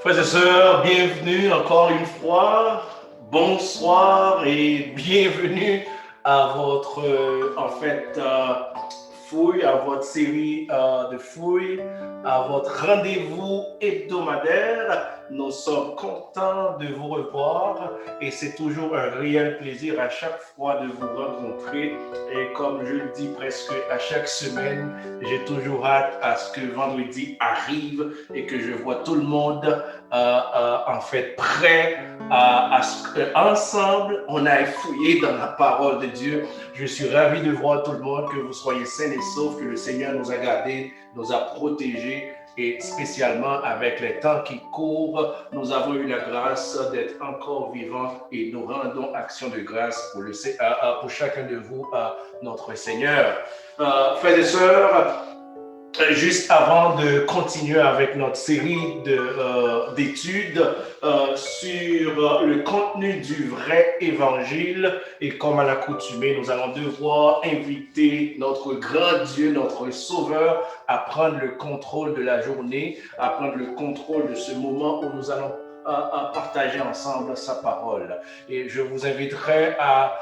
Frères et sœurs, bienvenue encore une fois. Bonsoir et bienvenue à votre, fouille, à votre série de fouilles, à votre rendez-vous hebdomadaire. Nous sommes contents de vous revoir et c'est toujours un réel plaisir à chaque fois de vous rencontrer. Et comme je le dis presque à chaque semaine, j'ai toujours hâte à ce que vendredi arrive et que je vois tout le monde prêt à ce qu'ensemble on aille fouiller dans la parole de Dieu. Je suis ravi de voir tout le monde, que vous soyez sains et saufs, que le Seigneur nous a gardés, nous a protégés et spécialement avec les temps qui courent, nous avons eu la grâce d'être encore vivants et nous rendons action de grâce pour chacun de vous, notre Seigneur. Frères et sœurs, juste avant de continuer avec notre série d'études sur le contenu du vrai évangile, et comme à l'accoutumée, nous allons devoir inviter notre grand Dieu, notre Sauveur, à prendre le contrôle de la journée, à prendre le contrôle de ce moment où nous allons à partager ensemble sa parole. Et je vous inviterai à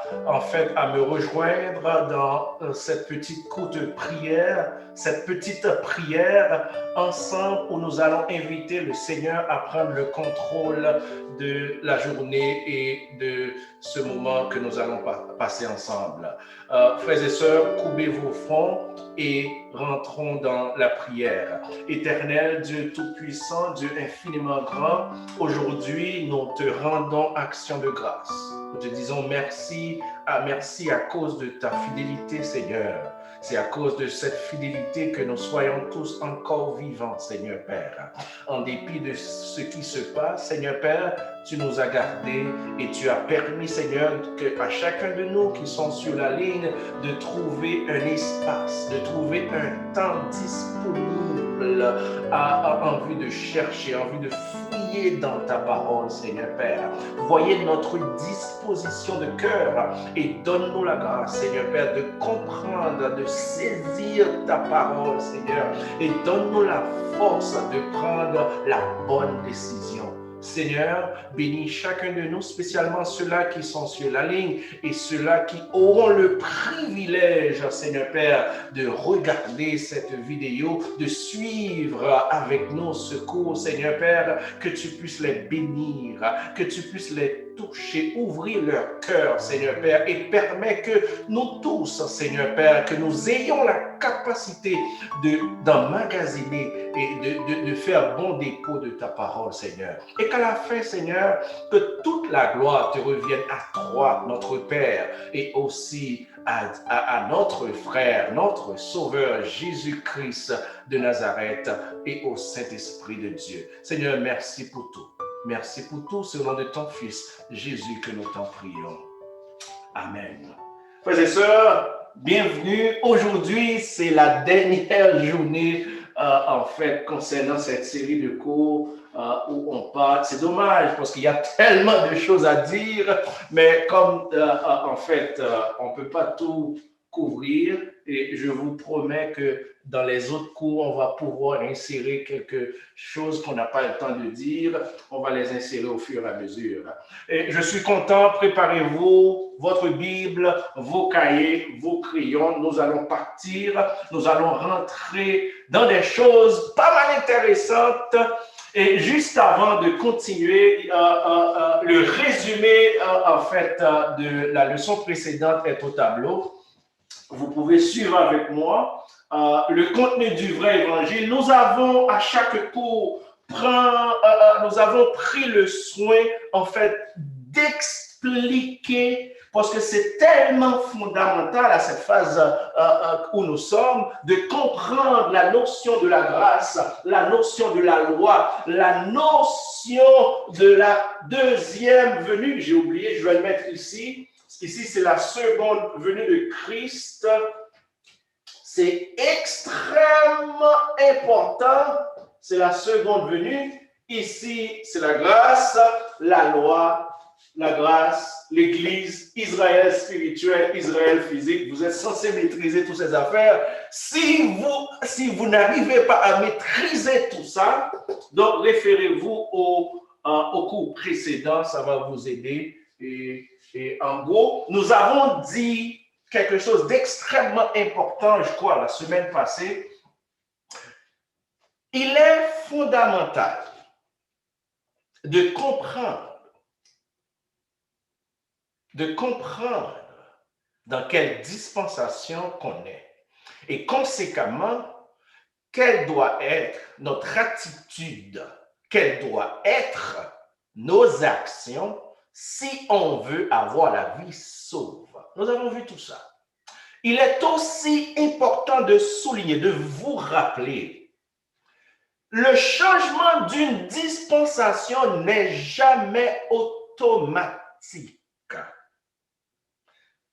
me rejoindre dans cette petite courte prière, ensemble où nous allons inviter le Seigneur à prendre le contrôle de la journée et de ce moment que nous allons passer ensemble. Frères et sœurs, courbez vos fronts et rentrons dans la prière. Éternel Dieu Tout-Puissant, Dieu infiniment grand, aujourd'hui nous te rendons action de grâce. Nous te disons merci à cause de ta fidélité, Seigneur. C'est à cause de cette fidélité que nous soyons tous encore vivants, Seigneur Père. En dépit de ce qui se passe, Seigneur Père, tu nous as gardés et tu as permis, Seigneur, à chacun de nous qui sont sur la ligne de trouver un espace, de trouver un temps disponible en vue de chercher, en vue de fouiller dans ta parole, Seigneur Père. Voyez notre disposition de cœur et donne-nous la grâce, Seigneur Père, de comprendre, de saisir ta parole, Seigneur, et donne-nous la force de prendre la bonne décision. Seigneur, bénis chacun de nous, spécialement ceux-là qui sont sur la ligne et ceux-là qui auront le privilège, Seigneur Père, de regarder cette vidéo, de suivre avec nous ce cours, Seigneur Père, que tu puisses les bénir, que tu puisses les toucher, ouvrir leur cœur, Seigneur Père, et permets que nous tous, Seigneur Père, que nous ayons la capacité d'emmagasiner et de faire bon dépôt de ta parole, Seigneur. Et qu'à la fin, Seigneur, que toute la gloire te revienne à toi, notre Père, et aussi à notre frère, notre Sauveur, Jésus-Christ de Nazareth, et au Saint-Esprit de Dieu. Seigneur, merci pour tout. Merci pour tout, c'est au nom de ton Fils, Jésus, que nous t'en prions. Amen. Frères et sœurs, bienvenue. Aujourd'hui, c'est la dernière journée, concernant cette série de cours où on parle. C'est dommage parce qu'il y a tellement de choses à dire, mais comme on ne peut pas tout couvrir, et je vous promets que dans les autres cours, on va pouvoir insérer quelque chose qu'on n'a pas le temps de dire. On va les insérer au fur et à mesure. Et je suis content. Préparez-vous, votre Bible, vos cahiers, vos crayons. Nous allons partir. Nous allons rentrer dans des choses pas mal intéressantes. Et juste avant de continuer, le résumé de la leçon précédente est au tableau. Vous pouvez suivre avec moi le contenu du vrai évangile. Nous avons à chaque cours nous avons pris le soin d'expliquer, parce que c'est tellement fondamental à cette phase où nous sommes, de comprendre la notion de la grâce, la notion de la loi, la notion de la deuxième venue. J'ai oublié, je vais le mettre ici. Ici, c'est la seconde venue de Christ. C'est extrêmement important. C'est la seconde venue. Ici, c'est la grâce, la loi la grâce, l'Église, Israël spirituel, Israël physique. Vous êtes censé maîtriser toutes ces affaires. Si vous n'arrivez pas à maîtriser tout ça, donc référez-vous au cours précédent, ça va vous aider. Et en gros, nous avons dit quelque chose d'extrêmement important, je crois, la semaine passée. Il est fondamental de comprendre dans quelle dispensation qu'on est et conséquemment, quelle doit être notre attitude, quelles doivent être nos actions si on veut avoir la vie sauve. Nous avons vu tout ça. Il est aussi important de souligner, de vous rappeler, le changement d'une dispensation n'est jamais automatique.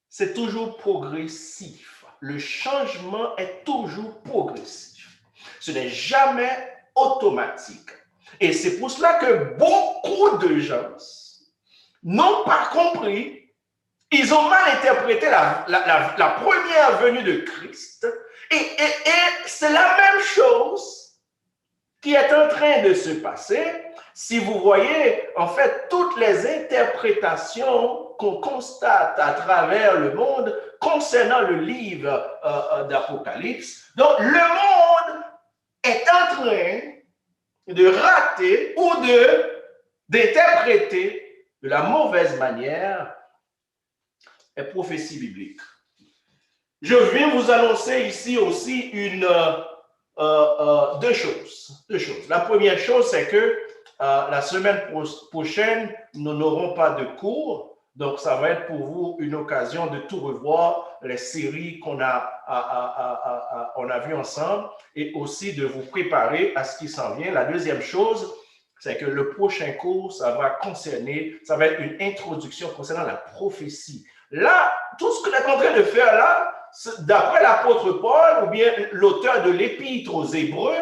C'est toujours progressif. Le changement est toujours progressif. Ce n'est jamais automatique. Et c'est pour cela que beaucoup de gens n'ont pas compris, ils ont mal interprété la première venue de Christ. Et c'est la même chose qui est en train de se passer. Si vous voyez, en fait, toutes les interprétations qu'on constate à travers le monde concernant le livre d'Apocalypse, donc le monde est en train de rater ou d'interpréter de la mauvaise manière les prophéties bibliques. Je viens vous annoncer ici aussi deux choses. La première chose, c'est que la semaine prochaine, nous n'aurons pas de cours. Donc, ça va être pour vous une occasion de tout revoir, les séries qu'on a vues ensemble et aussi de vous préparer à ce qui s'en vient. La deuxième chose, c'est que le prochain cours, ça va être une introduction concernant la prophétie. Là, tout ce que nous sommes en train de faire là, d'après l'apôtre Paul ou bien l'auteur de l'épître aux Hébreux,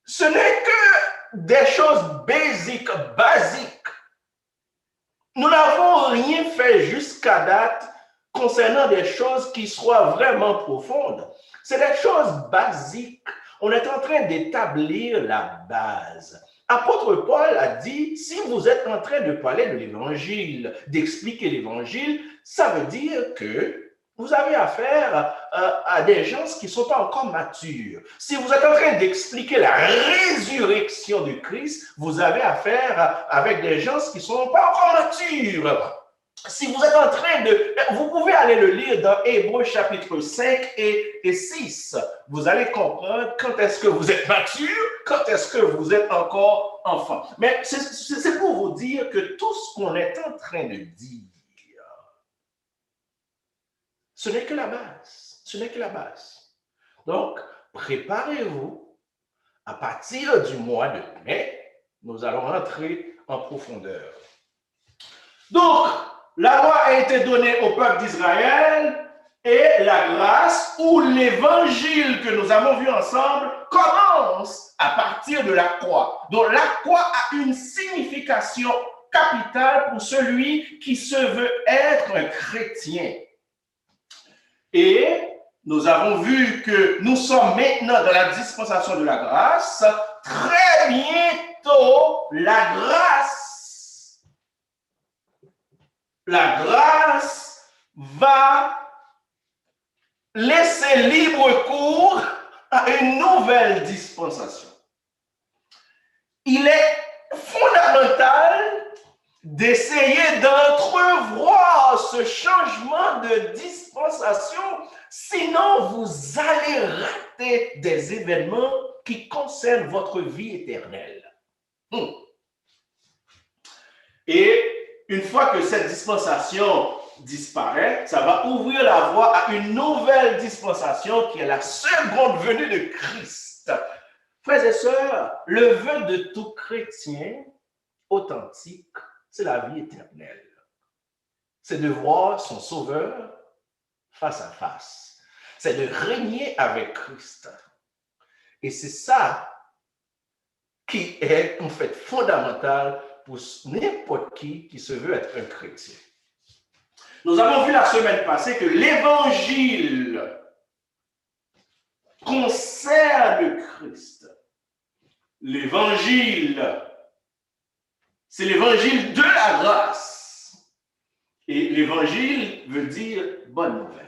ce n'est que des choses basiques. Nous n'avons rien fait jusqu'à date concernant des choses qui soient vraiment profondes. C'est des choses basiques. On est en train d'établir la base. Apôtre Paul a dit, si vous êtes en train de parler de l'évangile, d'expliquer l'évangile, ça veut dire que vous avez affaire à des gens qui ne sont pas encore matures. Si vous êtes en train d'expliquer la résurrection du Christ, vous avez affaire avec des gens qui ne sont pas encore matures. Si vous êtes en train vous pouvez aller le lire dans Hébreux chapitre 5 et 6. Vous allez comprendre quand est-ce que vous êtes mature, quand est-ce que vous êtes encore enfant. Mais c'est pour vous dire que tout ce qu'on est en train de dire, ce n'est que la base. Ce n'est que la base. Donc, préparez-vous. À partir du mois de mai, nous allons entrer en profondeur. Donc, la loi a été donnée au peuple d'Israël et la grâce ou l'évangile que nous avons vu ensemble commence à partir de la croix. Donc, la croix a une signification capitale pour celui qui se veut être un chrétien. Et nous avons vu que nous sommes maintenant dans la dispensation de la grâce. Très bientôt, la grâce va laisser libre cours à une nouvelle dispensation. Il est fondamental d'essayer d'entrevoir ce changement de dispensation, sinon vous allez rater des événements qui concernent votre vie éternelle. Et une fois que cette dispensation disparaît, ça va ouvrir la voie à une nouvelle dispensation qui est la seconde venue de Christ. Frères et sœurs, le vœu de tout chrétien authentique, c'est la vie éternelle. C'est de voir son Sauveur face à face. C'est de régner avec Christ. Et c'est ça qui est en fait fondamental pour n'importe qui se veut être un chrétien. Nous avons vu la semaine passée que l'évangile concerne Christ. L'évangile, c'est l'évangile de la grâce. Et l'évangile veut dire bonne nouvelle.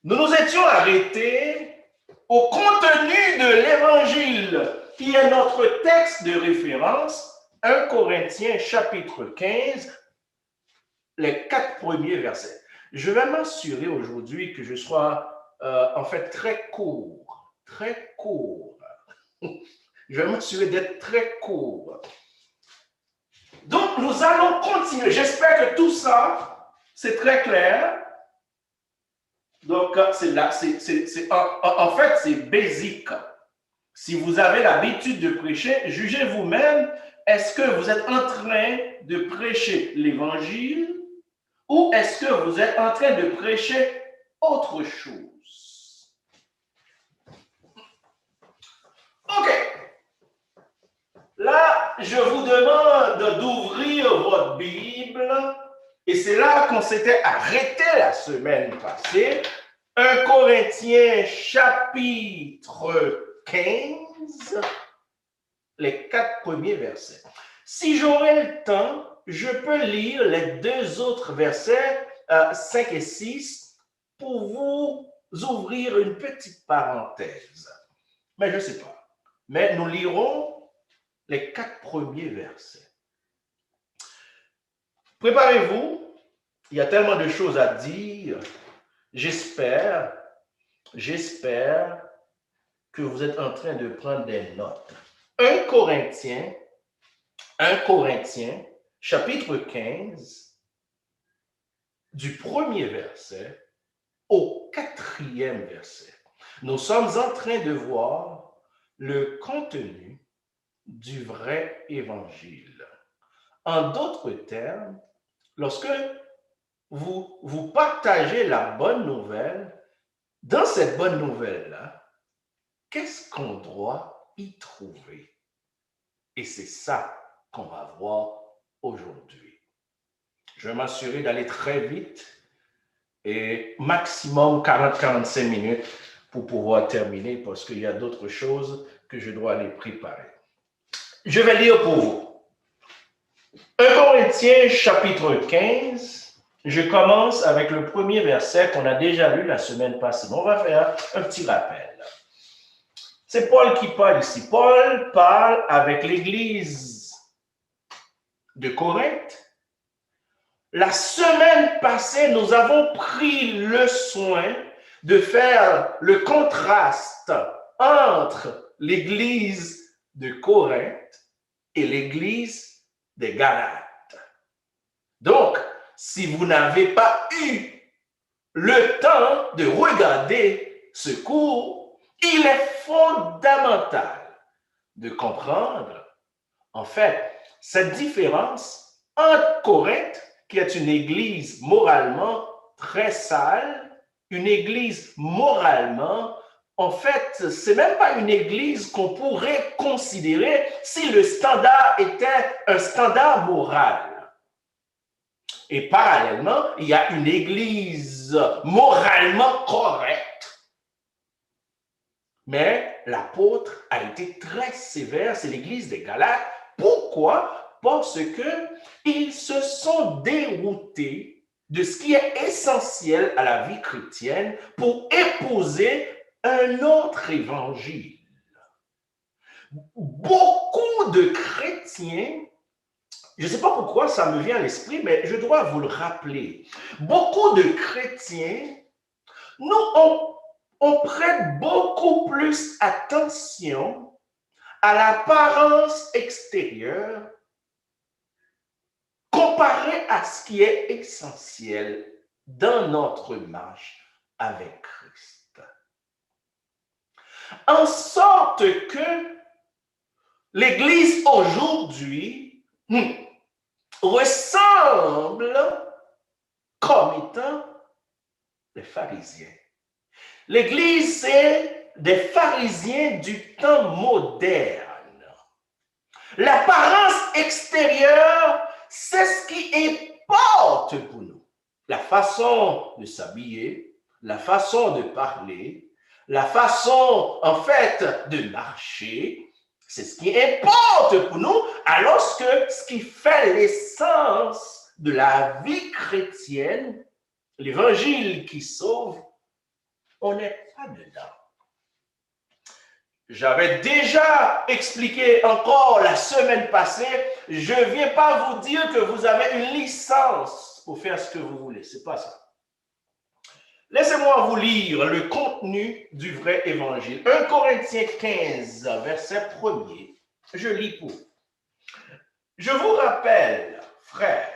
Nous nous étions arrêtés au contenu de l'évangile, qui est notre texte de référence, 1 Corinthiens chapitre 15, les 4 premiers versets. Je vais m'assurer aujourd'hui que je sois en fait très court. Très court. Je vais m'assurer d'être très court. Donc, nous allons continuer. J'espère que tout ça, c'est très clair. Donc, en fait, c'est basique. Si vous avez l'habitude de prêcher, jugez vous-même, est-ce que vous êtes en train de prêcher l'évangile ou est-ce que vous êtes en train de prêcher autre chose? OK. Là, je vous demande d'ouvrir votre Bible et c'est là qu'on s'était arrêté la semaine passée. 1 Corinthiens chapitre 15, les 4 premiers versets. Si j'aurai le temps, je peux lire les 2 autres versets, 5 et 6, pour vous ouvrir une petite parenthèse. Mais je ne sais pas. Mais nous lirons les 4 premiers versets. Préparez-vous, il y a tellement de choses à dire. J'espère que vous êtes en train de prendre des notes. 1 Corinthiens, chapitre 15, du premier verset au 4e verset. Nous sommes en train de voir le contenu du vrai évangile. En d'autres termes, lorsque vous partagez la bonne nouvelle, dans cette bonne nouvelle-là, qu'est-ce qu'on doit y trouver? Et c'est ça qu'on va voir aujourd'hui. Je vais m'assurer d'aller très vite et maximum 40-45 minutes pour pouvoir terminer parce qu'il y a d'autres choses que je dois aller préparer. Je vais lire pour vous. 1 Corinthiens chapitre 15, je commence avec le premier verset qu'on a déjà lu la semaine passée. On va faire un petit rappel. C'est Paul qui parle ici. Paul parle avec l'église de Corinthe. La semaine passée, nous avons pris le soin de faire le contraste entre l'église de Corinthe et l'église des Galates. Donc, si vous n'avez pas eu le temps de regarder ce cours, il est fondamental de comprendre, en fait, cette différence entre Corinthe, qui est une église moralement très sale, une église moralement, en fait, c'est même pas une église qu'on pourrait considérer si le standard était un standard moral. Et parallèlement, il y a une église moralement correcte. Mais l'apôtre a été très sévère, c'est l'église des Galates. Pourquoi? Parce qu'ils se sont déroutés de ce qui est essentiel à la vie chrétienne pour épouser un autre évangile. Beaucoup de chrétiens, je ne sais pas pourquoi ça me vient à l'esprit, mais je dois vous le rappeler. Beaucoup de chrétiens, nous, on prête beaucoup plus attention à l'apparence extérieure comparé à ce qui est essentiel dans notre marche avec Christ. En sorte que l'Église aujourd'hui ressemble comme étant les pharisiens. L'Église, c'est des pharisiens du temps moderne. L'apparence extérieure, c'est ce qui importe pour nous. La façon de s'habiller, la façon de parler, la façon, en fait, de marcher, c'est ce qui importe pour nous, alors que ce qui fait l'essence de la vie chrétienne, l'évangile qui sauve, on n'est pas dedans. J'avais déjà expliqué encore la semaine passée, je ne viens pas vous dire que vous avez une licence pour faire ce que vous voulez, ce n'est pas ça. Laissez-moi vous lire le contenu du vrai évangile. 1 Corinthiens 15, verset 1er. Je lis pour vous. Je vous rappelle, frères,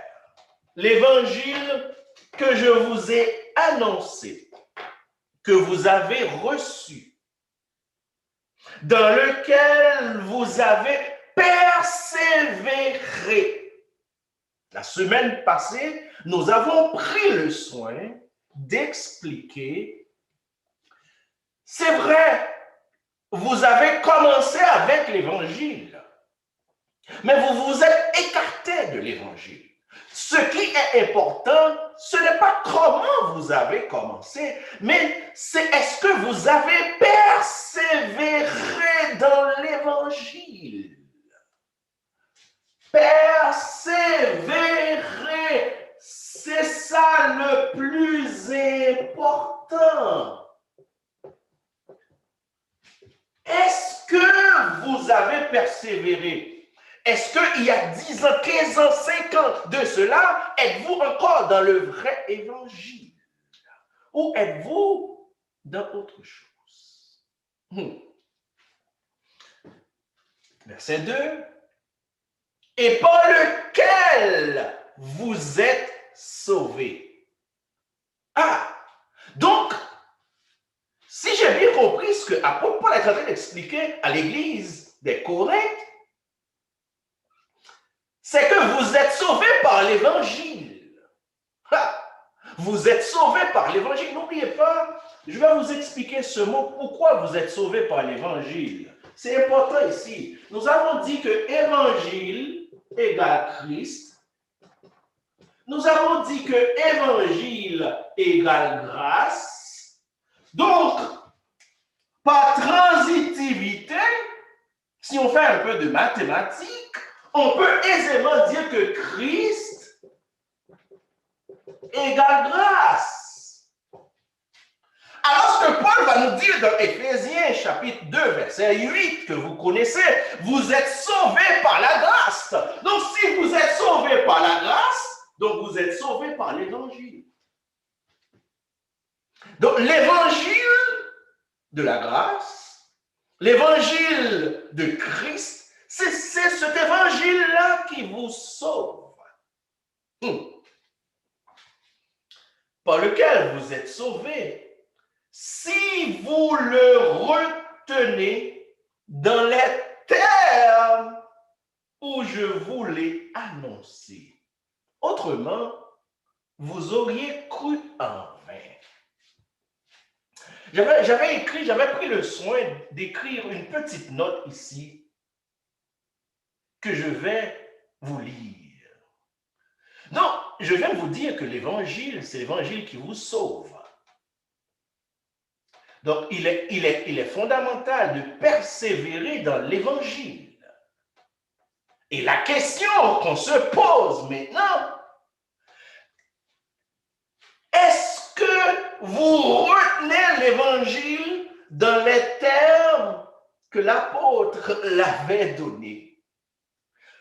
l'évangile que je vous ai annoncé, que vous avez reçu, dans lequel vous avez persévéré. La semaine passée, nous avons pris le soin d'expliquer, c'est vrai, vous avez commencé avec l'évangile, mais vous vous êtes écarté de l'évangile. Ce qui est important, ce n'est pas comment vous avez commencé, mais c'est est-ce que vous avez persévéré dans l'évangile. Persévérer, c'est ça le plus important. Est-ce que vous avez persévéré? Est-ce qu'il y a 10 ans, 15 ans, 5 ans de cela, êtes-vous encore dans le vrai évangile? Ou êtes-vous dans autre chose? Verset 2. Et par lequel vous êtes sauvés. Ah, donc, si j'ai bien compris ce que apôtre Paul est en train d'expliquer à l'église des Corinthes, c'est que vous êtes sauvés par l'évangile. Vous êtes sauvés par l'évangile. N'oubliez pas, je vais vous expliquer ce mot, pourquoi vous êtes sauvés par l'évangile. C'est important ici. Nous avons dit que évangile égale Christ. Nous avons dit que évangile égale grâce. Donc, par transitivité, si on fait un peu de mathématiques, on peut aisément dire que Christ égale grâce. Alors que Paul va nous dire dans Éphésiens chapitre 2, verset 8, que vous connaissez, vous êtes sauvés par la grâce. Donc si vous êtes sauvés par la grâce, donc vous êtes sauvés par l'évangile. Donc l'évangile de la grâce, l'évangile de Christ, c'est cet évangile-là qui vous sauve. Par lequel vous êtes sauvés. Si vous le retenez dans les termes où je vous l'ai annoncé. Autrement, vous auriez cru en vain. J'avais pris le soin d'écrire une petite note ici que je vais vous lire. Donc, je viens de vous dire que l'évangile, c'est l'évangile qui vous sauve. Donc, il est fondamental de persévérer dans l'évangile. Et la question qu'on se pose maintenant, est-ce que vous retenez l'évangile dans les termes que l'apôtre l'avait donnés?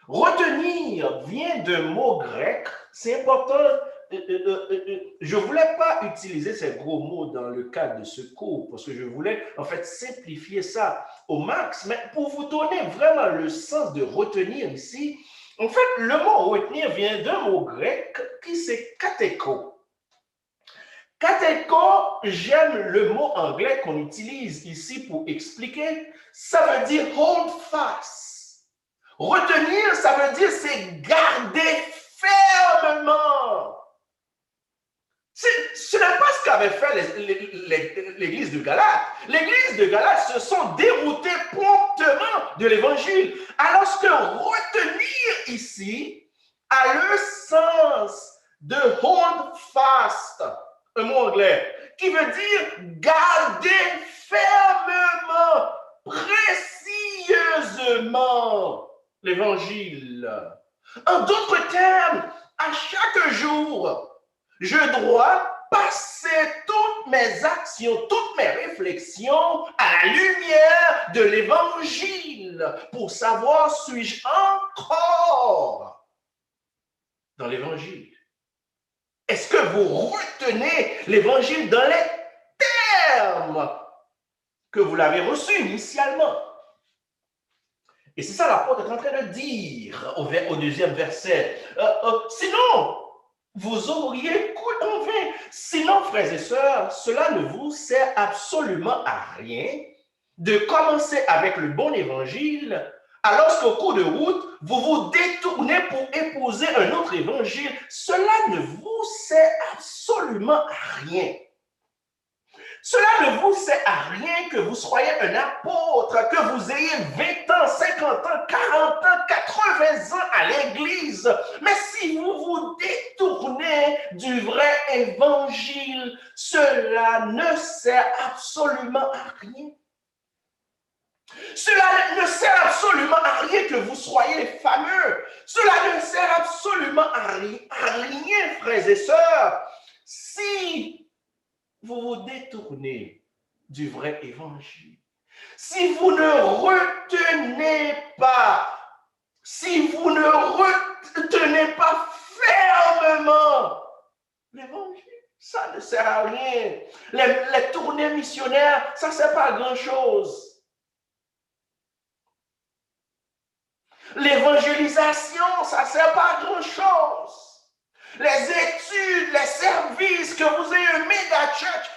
Retenir vient d'un mot grec, c'est important. Je ne voulais pas utiliser ces gros mots dans le cadre de ce cours parce que je voulais en fait simplifier ça au max, mais pour vous donner vraiment le sens de retenir ici, en fait, le mot retenir vient d'un mot grec qui c'est katéko. Katéko, j'aime le mot anglais qu'on utilise ici pour expliquer, ça veut dire hold fast. Retenir, ça veut dire c'est garder fermement. Ce n'est pas ce qu'avait fait l'église de Galate. L'église de Galate se sont déroutés promptement de l'évangile. Alors que retenir ici a le sens de hold fast, un mot anglais, qui veut dire garder fermement, précieusement l'évangile. En d'autres termes, à chaque jour, je dois passer toutes mes actions, toutes mes réflexions à la lumière de l'évangile pour savoir suis-je encore dans l'évangile. Est-ce que vous retenez l'évangile dans les termes que vous l'avez reçu initialement? Et c'est ça l'apôtre est en train de dire au deuxième verset. Sinon, vous auriez coulé en vain. Sinon, frères et sœurs, cela ne vous sert absolument à rien de commencer avec le bon évangile, alors qu'au cours de route, vous vous détournez pour épouser un autre évangile. Cela ne vous sert absolument à rien. Cela ne vous sert à rien que vous soyez un apôtre, que vous ayez 20 ans, 50 ans, 40 ans, 80 ans à l'église. Mais si vous vous détournez du vrai évangile, cela ne sert absolument à rien. Cela ne sert absolument à rien que vous soyez fameux. Cela ne sert absolument à rien, frères et sœurs, si vous vous détournez du vrai évangile. Si vous ne retenez pas, fermement l'évangile, ça ne sert à rien. Les tournées missionnaires, ça ne sert pas à grand-chose. L'évangélisation, ça ne sert pas à grand-chose. Les études, les services, que vous ayez un méga church,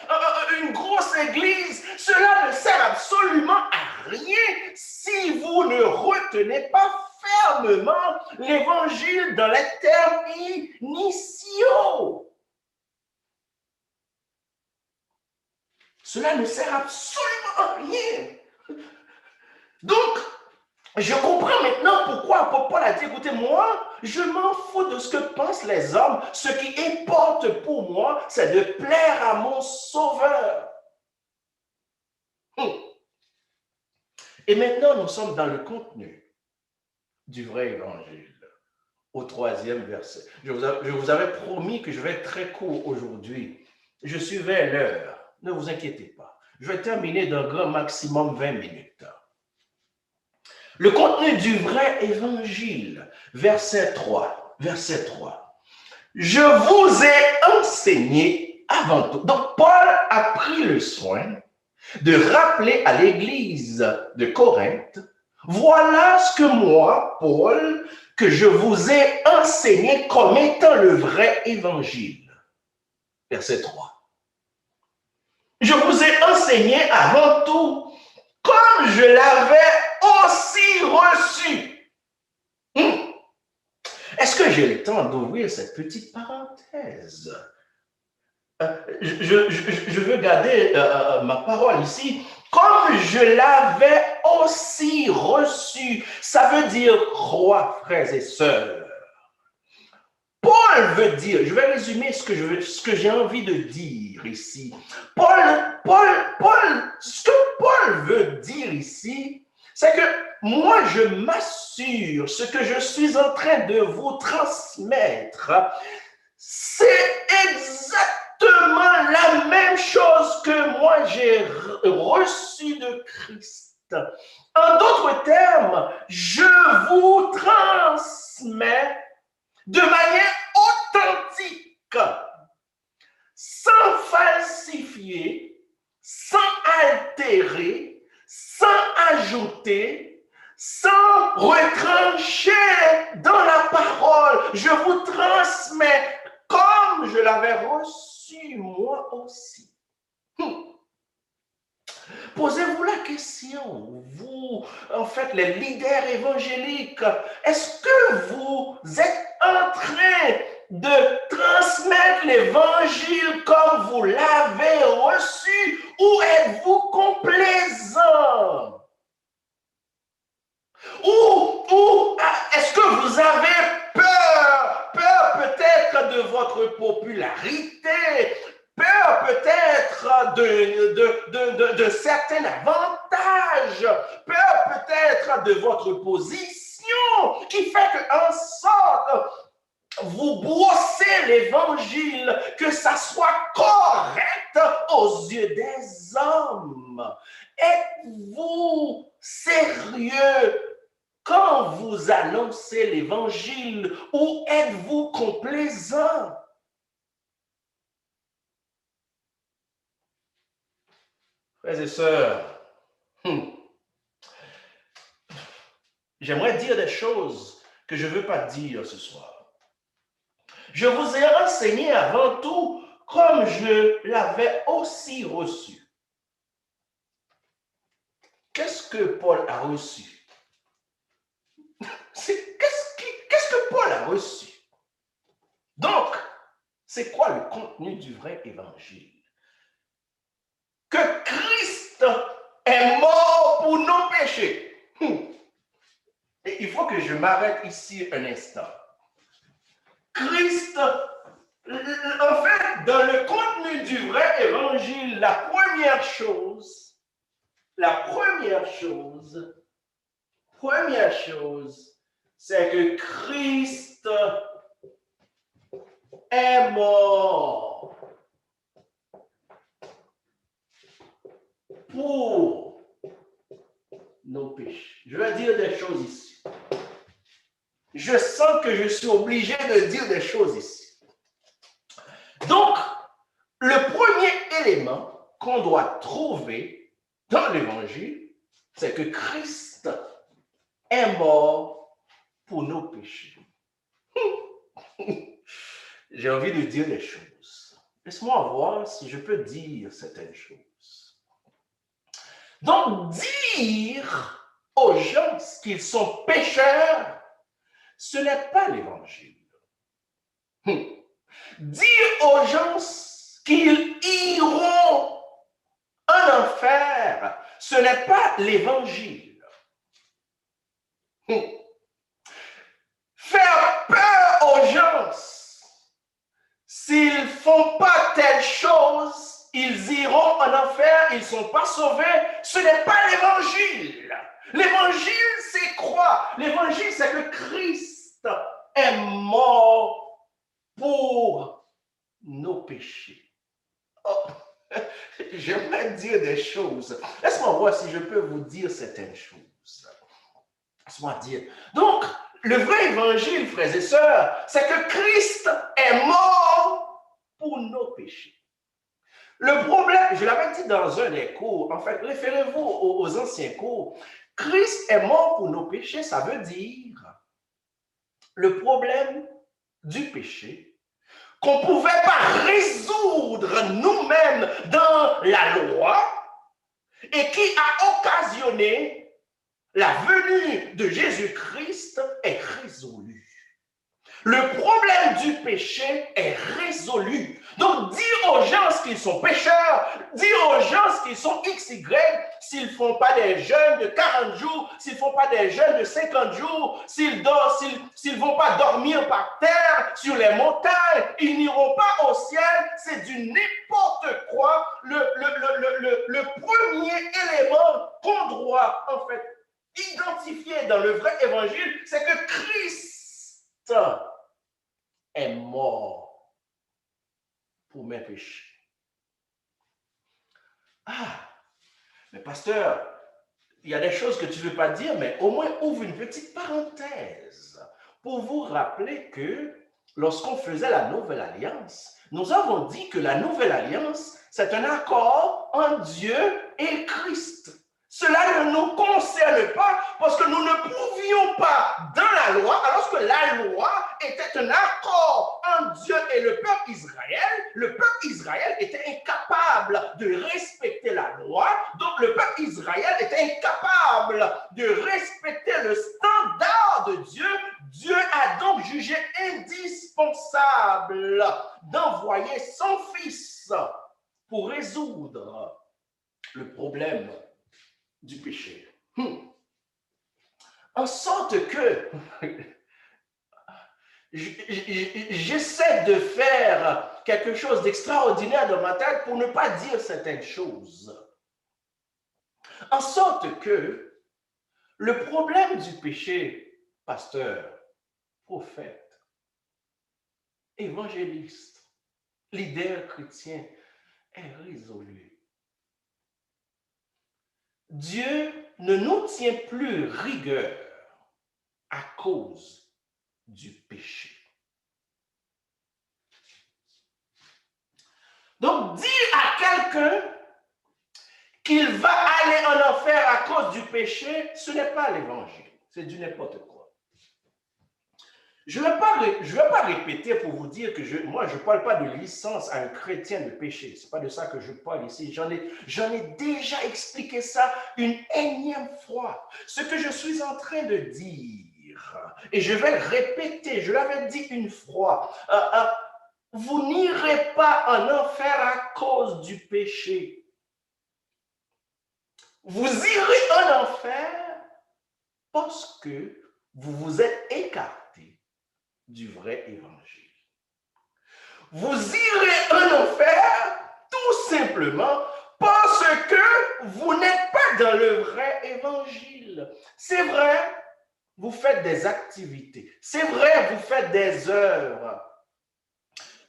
une grosse église, cela ne sert absolument à rien si vous ne retenez pas fermement l'évangile dans les termes initiaux. Cela ne sert absolument à rien. Donc, je comprends maintenant pourquoi apôtre Paul a dit, écoutez, moi, je m'en fous de ce que pensent les hommes. Ce qui importe pour moi, c'est de plaire à mon Sauveur. Et maintenant, nous sommes dans le contenu du vrai évangile, au 3e verset. Je vous avais promis que je vais être très court aujourd'hui. Je suis vers l'heure. Ne vous inquiétez pas. Je vais terminer d'un grand maximum 20 minutes. Le contenu du vrai évangile, verset 3. Je vous ai enseigné avant tout. Donc, Paul a pris le soin de rappeler à l'église de Corinthe, voilà ce que moi, Paul, que je vous ai enseigné comme étant le vrai évangile. Verset 3. Je vous ai enseigné avant tout, comme je l'avais aussi reçu. Est-ce que j'ai le temps d'ouvrir cette petite parenthèse? Je veux garder ma parole ici. Comme je l'avais aussi reçu, ça veut dire quoi, frères et sœurs? Paul veut dire, je vais résumer ce que j'ai envie de dire ici. Ce que Paul veut dire ici, c'est que moi, je m'assure, ce que je suis en train de vous transmettre, c'est exactement la même chose que moi j'ai reçu de Christ. En d'autres termes, je vous transmets de manière authentique, sans falsifier, sans altérer, sans ajouter, sans retrancher dans la parole. Je vous transmets comme je l'avais reçu moi aussi. Posez-vous la question, vous, en fait, les leaders évangéliques, est-ce que vous êtes en train de transmettre faites l'évangile comme vous l'avez reçu ou êtes-vous complaisant? Ou est-ce que vous avez peur? Peur peut-être de votre popularité, peur peut-être de certains avantages, peur peut-être de votre position qui fait qu'en sorte, vous brossez l'évangile, que ça soit correct aux yeux des hommes. Êtes-vous sérieux quand vous annoncez l'évangile ou êtes-vous complaisant? Frères et sœurs, j'aimerais dire des choses que je ne veux pas dire ce soir. Je vous ai renseigné avant tout comme je l'avais aussi reçu. Qu'est-ce que Paul a reçu? Qu'est-ce que Paul a reçu? Donc, c'est quoi le contenu du vrai évangile? Que Christ est mort pour nos péchés. Et il faut que je m'arrête ici un instant. Christ, en fait, dans le contenu du vrai évangile, la première chose, c'est que Christ est mort pour nos péchés. Je vais dire des choses ici. Je sens que je suis obligé de dire des choses ici. Donc, le premier élément qu'on doit trouver dans l'évangile, c'est que Christ est mort pour nos péchés. J'ai envie de dire des choses. Laisse-moi voir si je peux dire certaines choses. Donc, dire aux gens qu'ils sont pécheurs, ce n'est pas l'évangile. Dire aux gens qu'ils iront en enfer, ce n'est pas l'évangile. Faire peur aux gens, s'ils ne font pas telle chose, ils iront en enfer, ils ne sont pas sauvés, ce n'est pas l'évangile. L'évangile, c'est quoi? L'évangile, c'est que Christ est mort pour nos péchés. Oh, j'aimerais dire des choses. Laisse-moi voir si je peux vous dire certaines choses. Laisse-moi dire. Donc, le vrai évangile, frères et sœurs, c'est que Christ est mort pour nos péchés. Le problème, je l'avais dit dans un des cours, en fait, référez-vous aux anciens cours. Christ est mort pour nos péchés, ça veut dire le problème du péché qu'on ne pouvait pas résoudre nous-mêmes dans la loi et qui a occasionné la venue de Jésus-Christ est résolu. Le problème du péché est résolu. Donc, dire aux gens qu'ils sont pécheurs, dire aux gens qu'ils sont XY, s'ils ne font pas des jeûnes de 40 jours, s'ils ne font pas des jeûnes de 50 jours, s'ils ne vont pas dormir par terre, sur les montagnes, ils n'iront pas au ciel, c'est du n'importe quoi. Le premier élément qu'on doit, en fait, identifier dans le vrai évangile, c'est que Christ est mort pour mes péchés. Ah, mais pasteur, il y a des choses que tu ne veux pas dire, mais au moins ouvre une petite parenthèse pour vous rappeler que lorsqu'on faisait la Nouvelle Alliance, nous avons dit que la Nouvelle Alliance, c'est un accord entre Dieu et Christ. Cela ne nous concerne pas parce que nous ne pouvions pas dans la loi, alors que la loi était un accord entre Dieu et le peuple Israël était incapable de respecter la loi, donc le peuple Israël était incapable de respecter le standard de Dieu. Dieu a donc jugé indispensable capable d'envoyer son Fils pour résoudre le problème du péché. En sorte que j'essaie de faire quelque chose d'extraordinaire dans ma tête pour ne pas dire certaines choses. En sorte que le problème du péché, pasteur, prophète, évangéliste, leader chrétien, est résolu. Dieu ne nous tient plus rigueur à cause du péché. Donc, dire à quelqu'un qu'il va aller en enfer à cause du péché, ce n'est pas l'évangile, c'est du n'importe quoi. Je ne vais pas répéter pour vous dire que moi, je ne parle pas de licence à un chrétien de péché. Ce n'est pas de ça que je parle ici. J'en ai déjà expliqué ça une énième fois. Ce que je suis en train de dire, et je vais le répéter, je l'avais dit une fois, vous n'irez pas en enfer à cause du péché. Vous irez en enfer parce que vous vous êtes écarté du vrai évangile. Vous irez en enfer tout simplement parce que vous n'êtes pas dans le vrai évangile. C'est vrai, vous faites des activités. C'est vrai, vous faites des œuvres.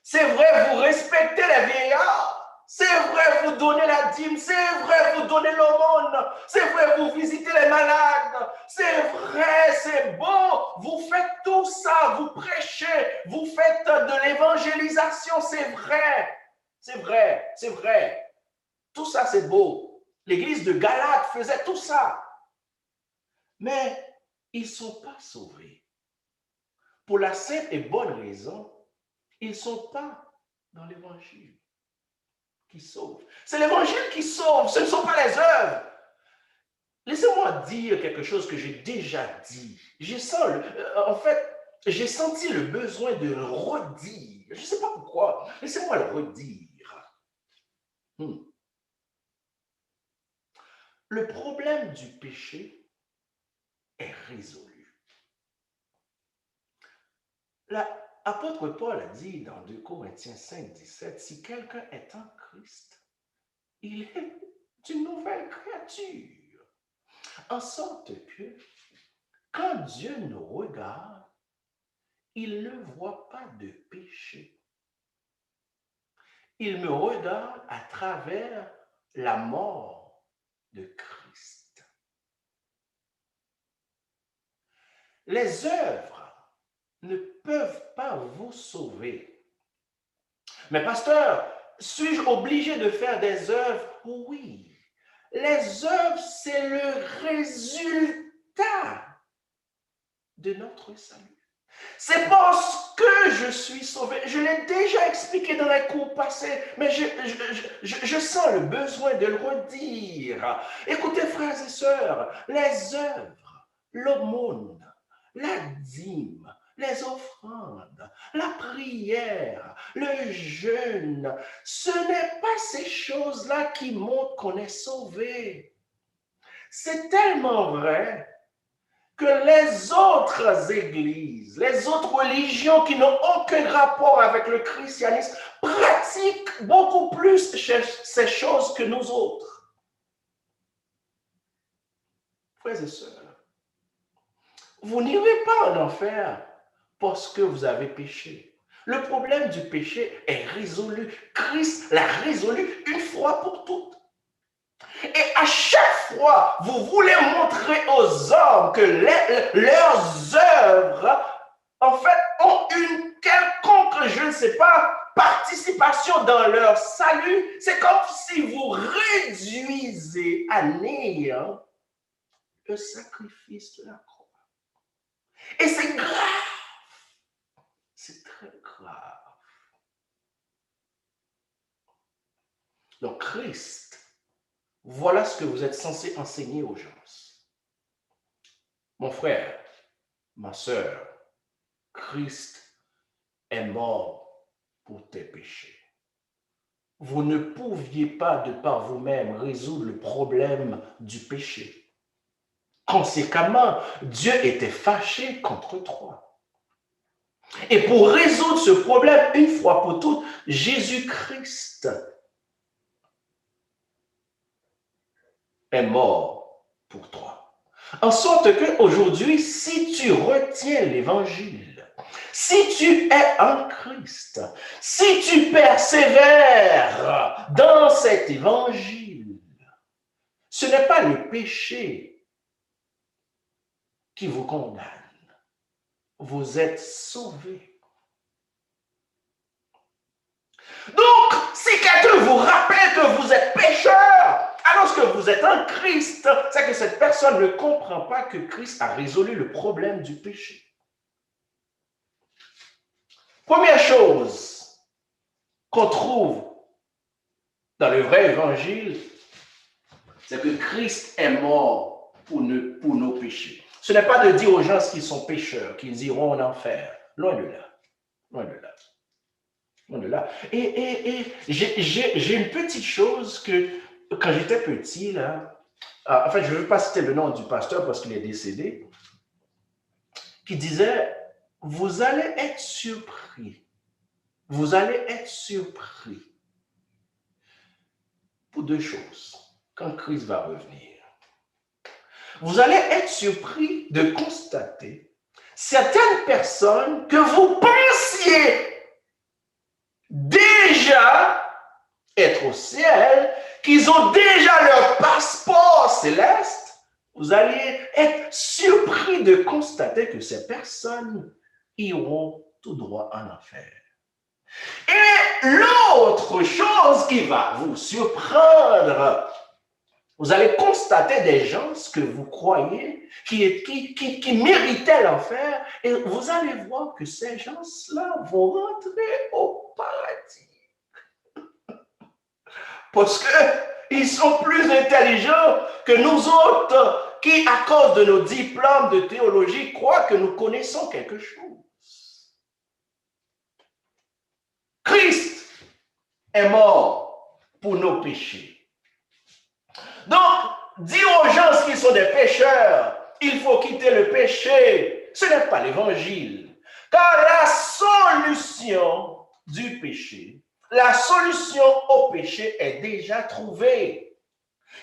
C'est vrai, vous respectez les vieillards. C'est vrai, vous donnez la dîme. C'est vrai, vous donnez l'aumône. C'est vrai, vous visitez les malades. C'est vrai, c'est bon. Vous faites tout ça. Vous prêchez. Vous faites de l'évangélisation. C'est vrai. C'est vrai. C'est vrai. Tout ça, c'est beau. L'église de Galate faisait tout ça. Mais ils ne sont pas sauvés. Pour la simple et bonne raison, ils ne sont pas dans l'évangile qui sauve. C'est l'évangile qui sauve, ce ne sont pas les œuvres. Laissez-moi dire quelque chose que j'ai déjà dit. En fait, j'ai senti le besoin de le redire. Je ne sais pas pourquoi. Laissez-moi le redire. Le problème du péché est résolu. L'apôtre Paul a dit dans 2 Corinthiens 5, 17, si quelqu'un est en Christ, il est une nouvelle créature. En sorte que, quand Dieu nous regarde, il ne voit pas de péché. Il me regarde à travers la mort de Christ. Les œuvres ne peuvent pas vous sauver. Mais pasteur, suis-je obligé de faire des œuvres? Oui. Les œuvres, c'est le résultat de notre salut. C'est parce que je suis sauvé. Je l'ai déjà expliqué dans les cours passés, mais je sens le besoin de le redire. Écoutez, frères et sœurs, les œuvres, l'aumône, la dîme, les offrandes, la prière, le jeûne, ce n'est pas ces choses-là qui montrent qu'on est sauvé. C'est tellement vrai que les autres églises, les autres religions qui n'ont aucun rapport avec le christianisme pratiquent beaucoup plus ces choses que nous autres. Frères et sœurs, vous n'irez pas en enfer parce que vous avez péché. Le problème du péché est résolu. Christ l'a résolu une fois pour toutes. Et à chaque fois, vous voulez montrer aux hommes que leurs œuvres, en fait, ont une quelconque, je ne sais pas, participation dans leur salut. C'est comme si vous réduisez à néant le sacrifice de la croix. Et c'est grave. C'est très grave. Donc, Christ, voilà ce que vous êtes censé enseigner aux gens. Mon frère, ma sœur, Christ est mort pour tes péchés. Vous ne pouviez pas de par vous-même résoudre le problème du péché. Conséquemment, Dieu était fâché contre toi. Et pour résoudre ce problème une fois pour toutes, Jésus-Christ est mort pour toi. En sorte qu'aujourd'hui, si tu retiens l'évangile, si tu es en Christ, si tu persévères dans cet évangile, ce n'est pas le péché qui vous condamne. Vous êtes sauvés. Donc, si quelqu'un vous rappelle que vous êtes pécheur, alors que vous êtes en Christ, c'est que cette personne ne comprend pas que Christ a résolu le problème du péché. Première chose qu'on trouve dans le vrai évangile, c'est que Christ est mort pour nos péchés. Ce n'est pas de dire aux gens qu'ils sont pécheurs, qu'ils iront en enfer. Loin de là. Loin de là. Loin de là. Et j'ai une petite chose que, quand j'étais petit, là, en fait, je ne veux pas citer le nom du pasteur parce qu'il est décédé, qui disait, vous allez être surpris. Vous allez être surpris pour deux choses quand Christ va revenir. Vous allez être surpris de constater certaines personnes que vous pensiez déjà être au ciel, qu'ils ont déjà leur passeport céleste. Vous allez être surpris de constater que ces personnes iront tout droit en enfer. Et l'autre chose qui va vous surprendre, vous allez constater des gens que vous croyez qui méritaient l'enfer et vous allez voir que ces gens-là vont rentrer au paradis. Parce qu'ils sont plus intelligents que nous autres qui, à cause de nos diplômes de théologie, croient que nous connaissons quelque chose. Christ est mort pour nos péchés. Donc, dire aux gens qu'ils sont des pécheurs, il faut quitter le péché, ce n'est pas l'évangile. Car la solution du péché, la solution au péché est déjà trouvée.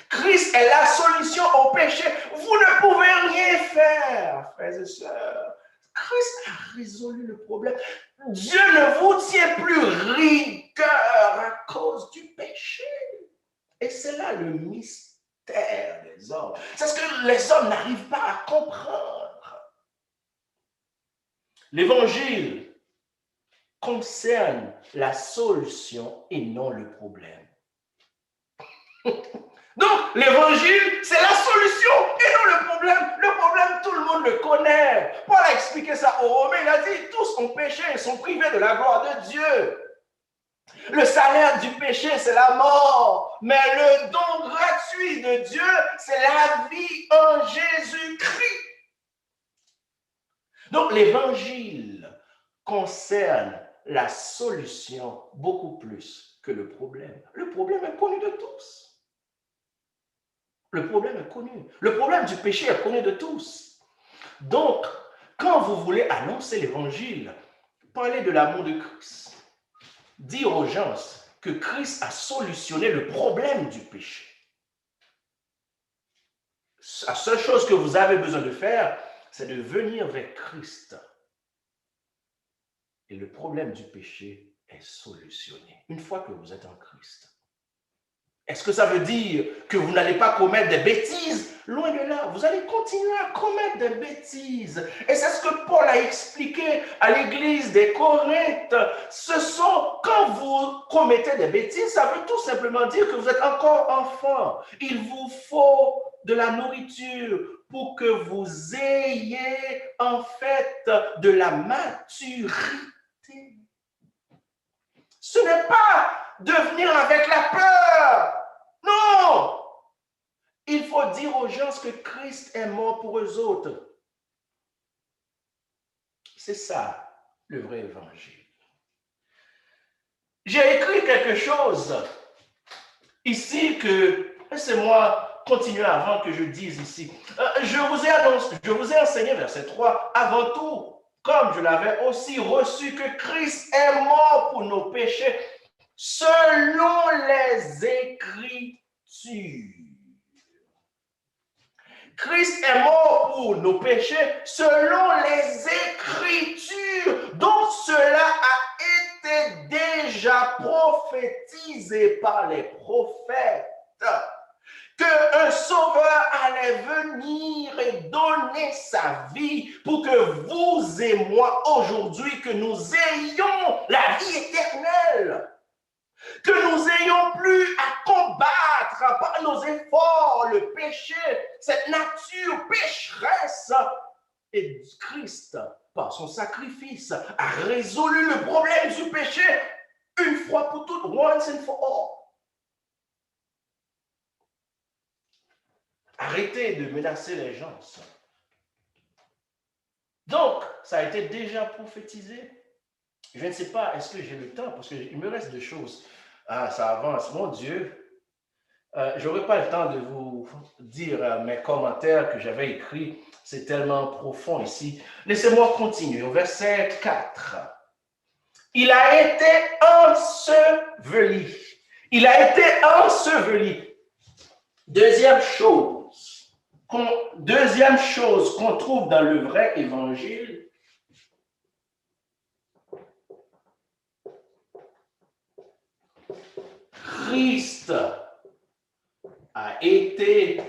Christ est la solution au péché. Vous ne pouvez rien faire, frères et sœurs. Christ a résolu le problème. Dieu ne vous tient plus rigueur à cause du péché. Et c'est là le mystère des hommes. C'est ce que les hommes n'arrivent pas à comprendre. L'évangile concerne la solution et non le problème. Donc, l'évangile, c'est la solution et non le problème. Le problème, tout le monde le connaît. Paul a expliqué ça aux Romains. Il a dit, tous ont péché et sont privés de la gloire de Dieu. Le salaire du péché, c'est la mort. Mais le don gratuit de Dieu, c'est la vie en Jésus-Christ. Donc, l'évangile concerne la solution beaucoup plus que le problème. Le problème est connu de tous. Le problème est connu. Le problème du péché est connu de tous. Donc, quand vous voulez annoncer l'évangile, parlez de l'amour de Christ. Dire aux gens que Christ a solutionné le problème du péché. La seule chose que vous avez besoin de faire, c'est de venir vers Christ. Et le problème du péché est solutionné une fois que vous êtes en Christ. Est-ce que ça veut dire que vous n'allez pas commettre des bêtises? Loin de là, vous allez continuer à commettre des bêtises. Et c'est ce que Paul a expliqué à l'église des Corinthes. Ce sont, quand vous commettez des bêtises, ça veut tout simplement dire que vous êtes encore enfant. Il vous faut de la nourriture pour que vous ayez en fait de la maturité. Ce n'est pas de venir avec la peur. Non! Il faut dire aux gens que Christ est mort pour eux autres. C'est ça, le vrai évangile. J'ai écrit quelque chose ici que, laissez-moi continuer avant que je dise ici. Je vous ai enseigné, verset 3, avant tout, comme je l'avais aussi reçu, que Christ est mort pour nos péchés, selon les Écritures. Christ est mort pour nos péchés selon les Écritures. Donc cela a été déjà prophétisé par les prophètes. Qu'un sauveur allait venir et donner sa vie pour que vous et moi aujourd'hui, que nous ayons la vie éternelle. Que nous ayons plus à combattre par nos efforts le péché, cette nature pécheresse. Et Christ, par son sacrifice, a résolu le problème du péché une fois pour toutes, once and for all. Arrêtez de menacer les gens. Donc, ça a été déjà prophétisé. Je ne sais pas, est-ce que j'ai le temps? Parce qu'il me reste deux choses. Ah, ça avance. Mon Dieu, je n'aurai pas le temps de vous dire mes commentaires que j'avais écrits. C'est tellement profond ici. Laissez-moi continuer au verset 4. Il a été enseveli. Il a été enseveli. Deuxième chose qu'on trouve dans le vrai évangile, Christ a été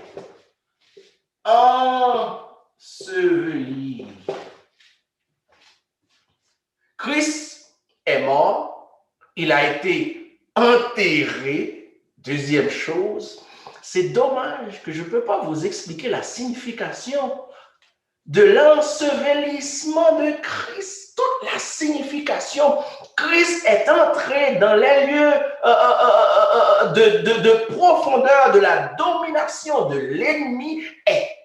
enseveli. Christ est mort, il a été enterré. Deuxième chose, c'est dommage que je ne peux pas vous expliquer la signification de l'ensevelissement de Christ. Toute la signification. Christ est entré dans les lieux de profondeur de la domination de l'ennemi, est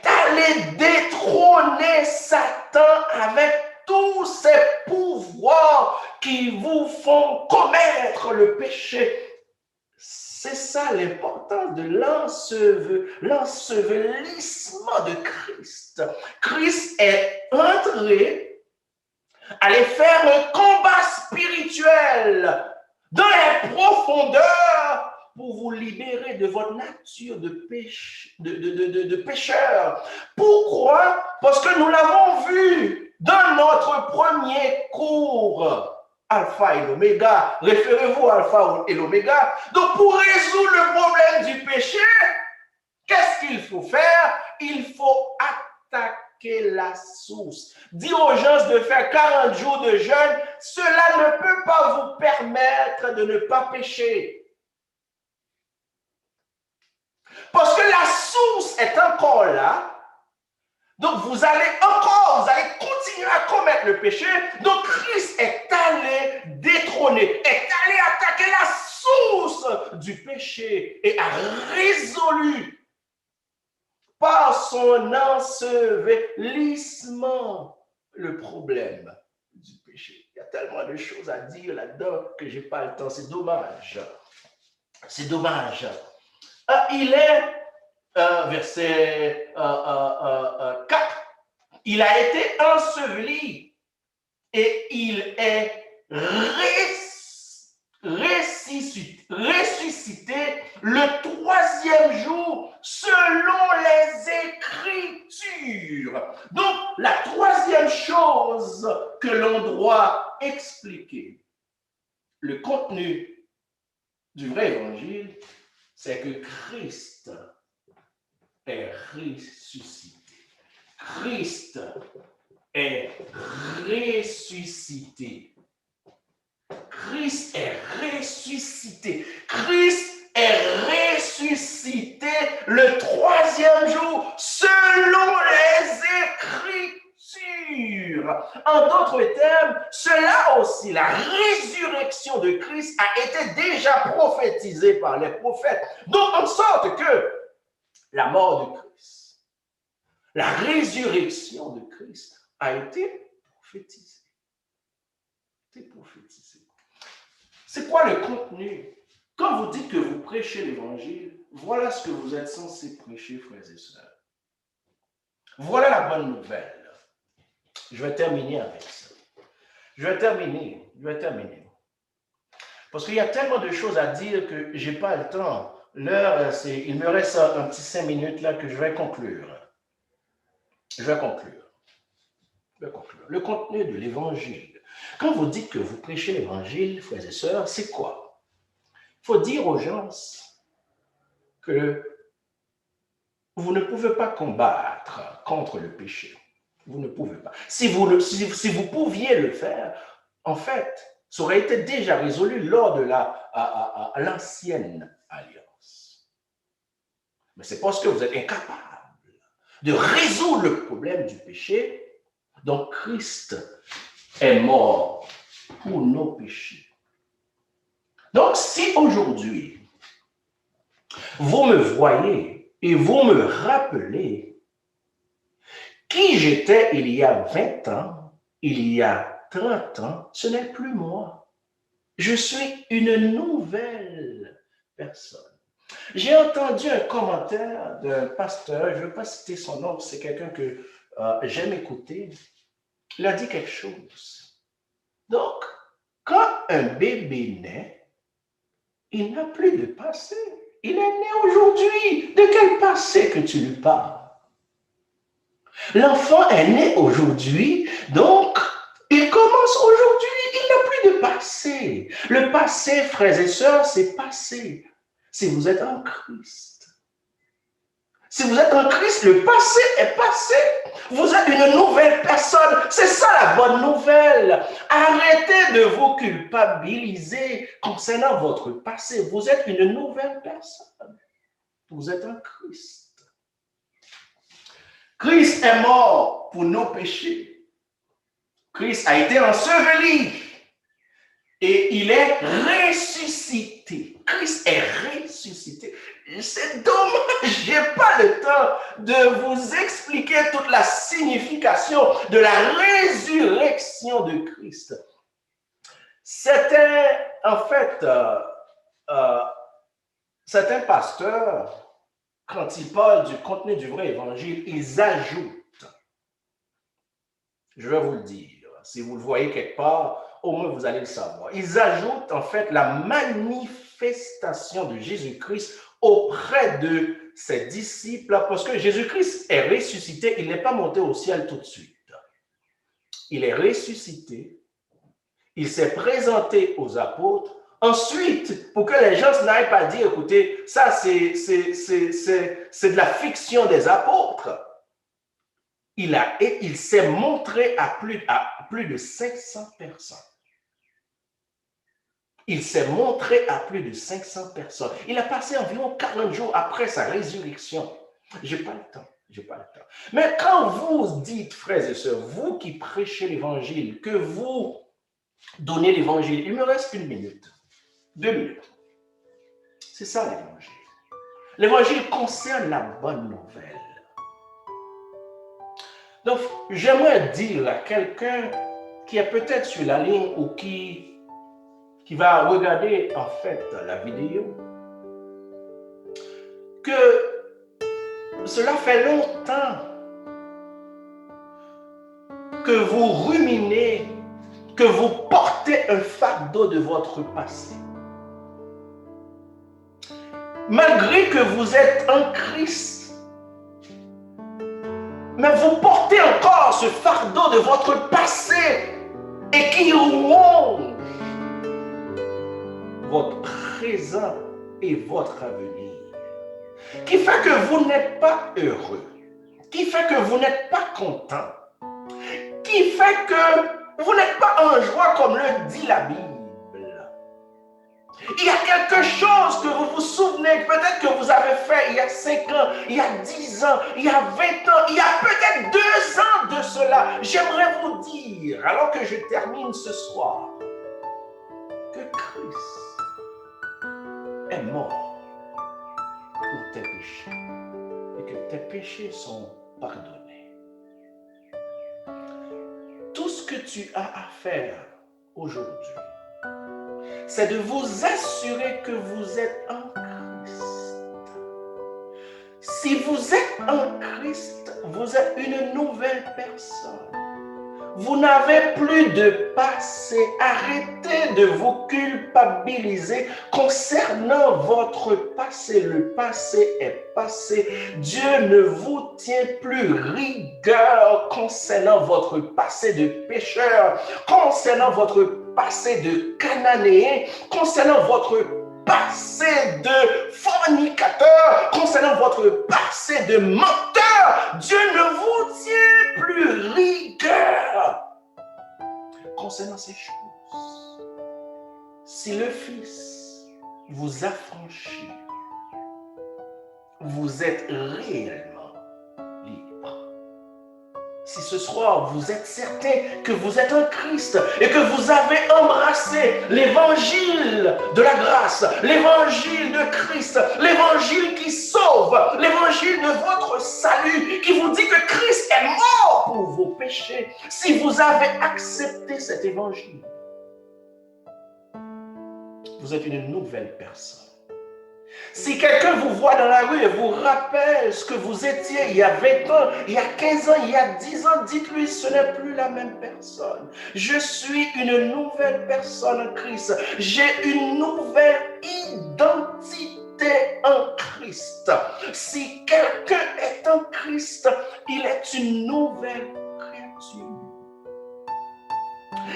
allé détrôner Satan avec tous ses pouvoirs qui vous font commettre le péché. C'est ça l'importance de l'ensevelissement de Christ. Christ est entré, aller faire un combat spirituel dans les profondeurs pour vous libérer de votre nature de pécheur. Pourquoi? Parce que nous l'avons vu dans notre premier cours. Alpha et l'oméga, référez-vous à Alpha et l'oméga. Donc, pour résoudre le problème du péché, qu'est-ce qu'il faut faire? Il faut attaquer la source. Dire aux gens de faire 40 jours de jeûne, cela ne peut pas vous permettre de ne pas pécher. Parce que la source est encore là. Donc, vous allez continuer à commettre le péché. Donc, Christ est allé détrôner, est allé attaquer la source du péché et a résolu par son ensevelissement le problème du péché. Il y a tellement de choses à dire là-dedans que je n'ai pas le temps. C'est dommage. C'est dommage. Il est verset 4, il a été enseveli et il est ressuscité le troisième jour selon les Écritures. Donc, la troisième chose que l'on doit expliquer, le contenu du vrai évangile, c'est que Christ est ressuscité. Christ est ressuscité. Christ est ressuscité. Christ est ressuscité le troisième jour selon les Écritures. En d'autres termes, cela aussi, la résurrection de Christ a été déjà prophétisée par les prophètes. Donc, en sorte que la mort de Christ, la résurrection de Christ a été prophétisée. C'est prophétiser. C'est quoi le contenu? Quand vous dites que vous prêchez l'évangile, voilà ce que vous êtes censés prêcher, frères et sœurs. Voilà la bonne nouvelle. Je vais terminer avec ça. Je vais terminer. Parce qu'il y a tellement de choses à dire que je n'ai pas le temps. L'heure, il me reste un petit 5 minutes là que je vais conclure. Le contenu de l'évangile. Quand vous dites que vous prêchez l'évangile, frères et sœurs, c'est quoi? Il faut dire aux gens que vous ne pouvez pas combattre contre le péché. Vous ne pouvez pas. Si vous pouviez le faire, en fait, ça aurait été déjà résolu lors de l'ancienne alliance. Mais c'est parce que vous êtes incapable de résoudre le problème du péché. Donc, Christ est mort pour nos péchés. Donc, si aujourd'hui, vous me voyez et vous me rappelez qui j'étais il y a 20 ans, il y a 30 ans, ce n'est plus moi. Je suis une nouvelle personne. J'ai entendu un commentaire d'un pasteur, je ne vais pas citer son nom, c'est quelqu'un que j'aime écouter. Il a dit quelque chose. Donc, quand un bébé naît, il n'a plus de passé. Il est né aujourd'hui. De quel passé que tu lui parles? L'enfant est né aujourd'hui, donc il commence aujourd'hui. Il n'a plus de passé. Le passé, frères et sœurs, c'est passé. Si vous êtes en Christ. Si vous êtes en Christ, le passé est passé. Vous êtes une nouvelle personne. C'est ça la bonne nouvelle. Arrêtez de vous culpabiliser concernant votre passé. Vous êtes une nouvelle personne. Vous êtes en Christ. Christ est mort pour nos péchés. Christ a été enseveli et il est ressuscité. Christ est ressuscité. C'est dommage, je n'ai pas le temps de vous expliquer toute la signification de la résurrection de Christ. C'était, en fait, certains pasteurs, quand ils parlent du contenu du vrai évangile, ils ajoutent, je vais vous le dire, si vous le voyez quelque part, au moins vous allez le savoir. Ils ajoutent en fait la manifestation de Jésus-Christ auprès de ses disciples, parce que Jésus-Christ est ressuscité, il n'est pas monté au ciel tout de suite. Il est ressuscité, il s'est présenté aux apôtres. Ensuite, pour que les gens n'aillent pas dire, écoutez, ça c'est de la fiction des apôtres. Il s'est montré à plus de 500 personnes. Il s'est montré à plus de 500 personnes. Il a passé environ 40 jours après sa résurrection. Je n'ai pas le temps. Mais quand vous dites, frères et sœurs, vous qui prêchez l'évangile, que vous donnez l'évangile, il me reste 1 minute, 2 minutes. C'est ça l'évangile. L'évangile concerne la bonne nouvelle. Donc, j'aimerais dire à quelqu'un qui est peut-être sur la ligne ou qui va regarder en fait la vidéo, que cela fait longtemps que vous ruminez, que vous portez un fardeau de votre passé. Malgré que vous êtes en Christ, mais vous portez encore ce fardeau de votre passé et qui ronge votre présent et votre avenir, qui fait que vous n'êtes pas heureux, qui fait que vous n'êtes pas content, qui fait que vous n'êtes pas en joie comme le dit la Bible. Il y a quelque chose que vous vous souvenez, peut-être que vous avez fait il y a 5 ans, il y a 10 ans, il y a 20 ans, il y a peut-être 2 ans de cela. J'aimerais vous dire, alors que je termine ce soir, que Christ est mort pour tes péchés et que tes péchés sont pardonnés. Tout ce que tu as à faire, aujourd'hui, c'est de vous assurer que vous êtes en Christ. Si vous êtes en Christ, vous êtes une nouvelle personne. Vous n'avez plus de passé. Arrêtez de vous culpabiliser concernant votre passé. Le passé est passé. Dieu ne vous tient plus rigueur concernant votre passé de pécheur, concernant votre passé de cananéen, concernant votre passé de fornicateur, concernant votre passé de menteur. Dieu ne vous tient plus rigueur concernant ces choses. Si le Fils vous affranchit, vous êtes réellement libre. Si ce soir vous êtes certain que vous êtes en Christ et que vous avez embrassé l'évangile de la grâce, l'évangile de Christ, l'évangile qui sauve, l'évangile de votre salut, qui vous dit que Christ est mort pour vos péchés, si vous avez accepté cet évangile, vous êtes une nouvelle personne. Si quelqu'un vous voit dans la rue et vous rappelle ce que vous étiez il y a 20 ans, il y a 15 ans, il y a 10 ans, dites-lui, ce n'est plus la même personne. Je suis une nouvelle personne en Christ. J'ai une nouvelle identité en Christ. Si quelqu'un est en Christ, il est une nouvelle créature.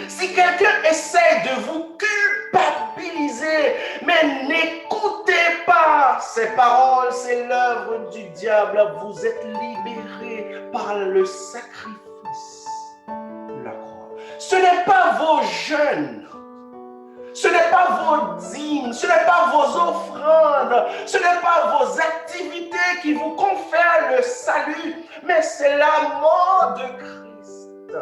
Si quelqu'un essaie de vous culpabiliser, mais n'écoutez pas ces paroles, c'est l'œuvre du diable. Vous êtes libérés par le sacrifice de la croix. Ce n'est pas vos jeûnes, ce n'est pas vos dîmes, ce n'est pas vos offrandes, ce n'est pas vos activités qui vous confèrent le salut, mais c'est la mort de Christ,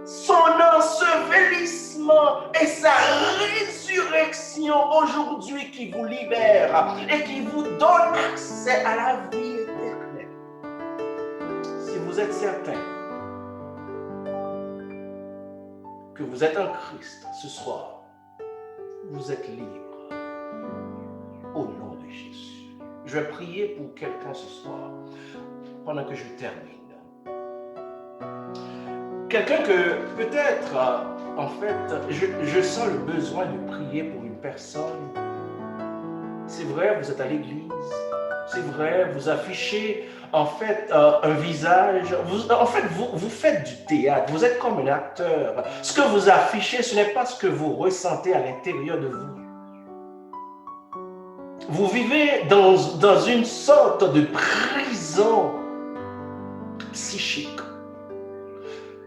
son ensevelissement et sa résurrection aujourd'hui qui vous libère et qui vous donne accès à la vie éternelle. Si vous êtes certain que vous êtes en Christ ce soir, vous êtes libre au nom de Jésus. Je vais prier pour quelqu'un ce soir pendant que je termine. Quelqu'un que peut-être, en fait, je sens le besoin de prier pour une personne. C'est vrai, vous êtes à l'église. C'est vrai, vous affichez en fait un visage. Vous faites du théâtre. Vous êtes comme un acteur. Ce que vous affichez, ce n'est pas ce que vous ressentez à l'intérieur de vous. Vous vivez dans une sorte de prison psychique.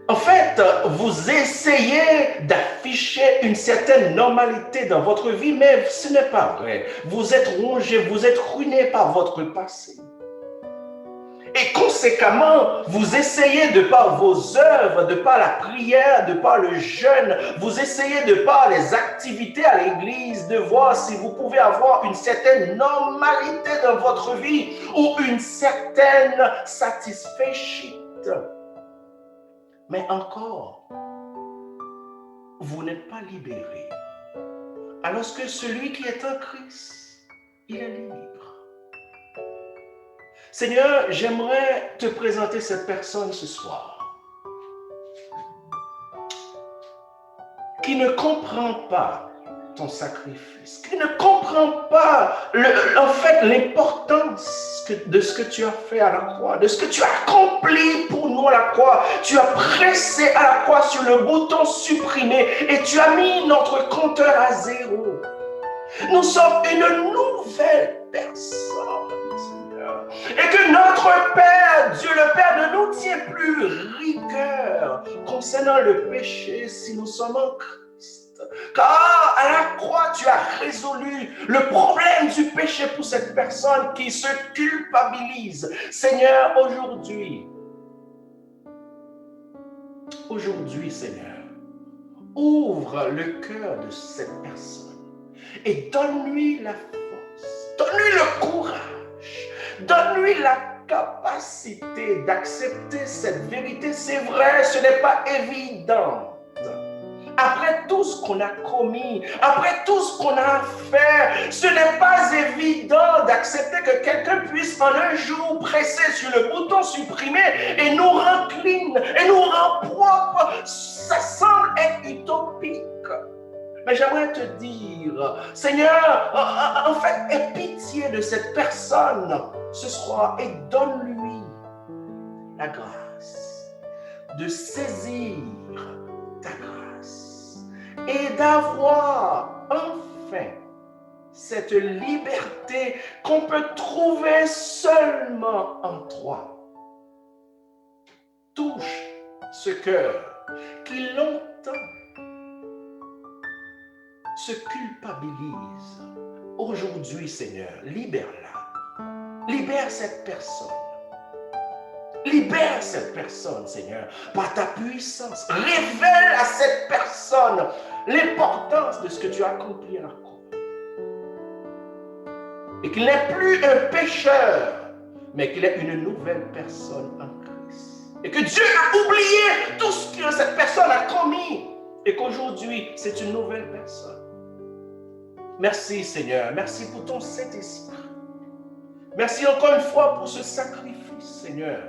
En fait, vous essayez d'afficher une certaine normalité dans votre vie, mais ce n'est pas vrai. Vous êtes rongé, vous êtes ruiné par votre passé. Et conséquemment, vous essayez de par vos œuvres, de par la prière, de par le jeûne, vous essayez de par les activités à l'église de voir si vous pouvez avoir une certaine normalité dans votre vie ou une certaine satisfaction. Mais encore, vous n'êtes pas libéré. Alors que celui qui est en Christ, il est libre. Seigneur, j'aimerais te présenter cette personne ce soir qui ne comprend pas ton sacrifice, qui ne comprend pas l'importance de ce que tu as fait à la croix, de ce que tu as accompli pour nous à la croix. Tu as pressé à la croix sur le bouton supprimer et tu as mis notre compteur à zéro. Nous sommes une nouvelle personne, Seigneur. Et que notre Père, Dieu le Père, ne nous tient plus rigueur concernant le péché si nous sommes en Christ. Car à la croix, tu as résolu le problème du péché pour cette personne qui se culpabilise. Seigneur, aujourd'hui, Seigneur, ouvre le cœur de cette personne et donne-lui la force, donne-lui le courage, donne-lui la capacité d'accepter cette vérité. C'est vrai, ce n'est pas évident. après tout ce qu'on a commis, après tout ce qu'on a fait, ce n'est pas évident d'accepter que quelqu'un puisse en un jour presser sur le bouton supprimer et nous rend clean, et nous rend propre. Ça semble être utopique. Mais j'aimerais te dire, Seigneur, en fait, aie pitié de cette personne ce soir et donne-lui la grâce de saisir ta grâce et d'avoir enfin cette liberté qu'on peut trouver seulement en toi. Touche ce cœur qui longtemps se culpabilise. Aujourd'hui, Seigneur, libère-la. Libère cette personne. Libère cette personne, Seigneur, par ta puissance. Révèle à cette personne l'importance de ce que tu as accompli à la croix. Et qu'il n'est plus un pécheur, mais qu'il est une nouvelle personne en Christ. Et que Dieu a oublié tout ce que cette personne a commis. Et qu'aujourd'hui, c'est une nouvelle personne. Merci, Seigneur. Merci pour ton Saint-Esprit. Merci encore une fois pour ce sacrifice, Seigneur.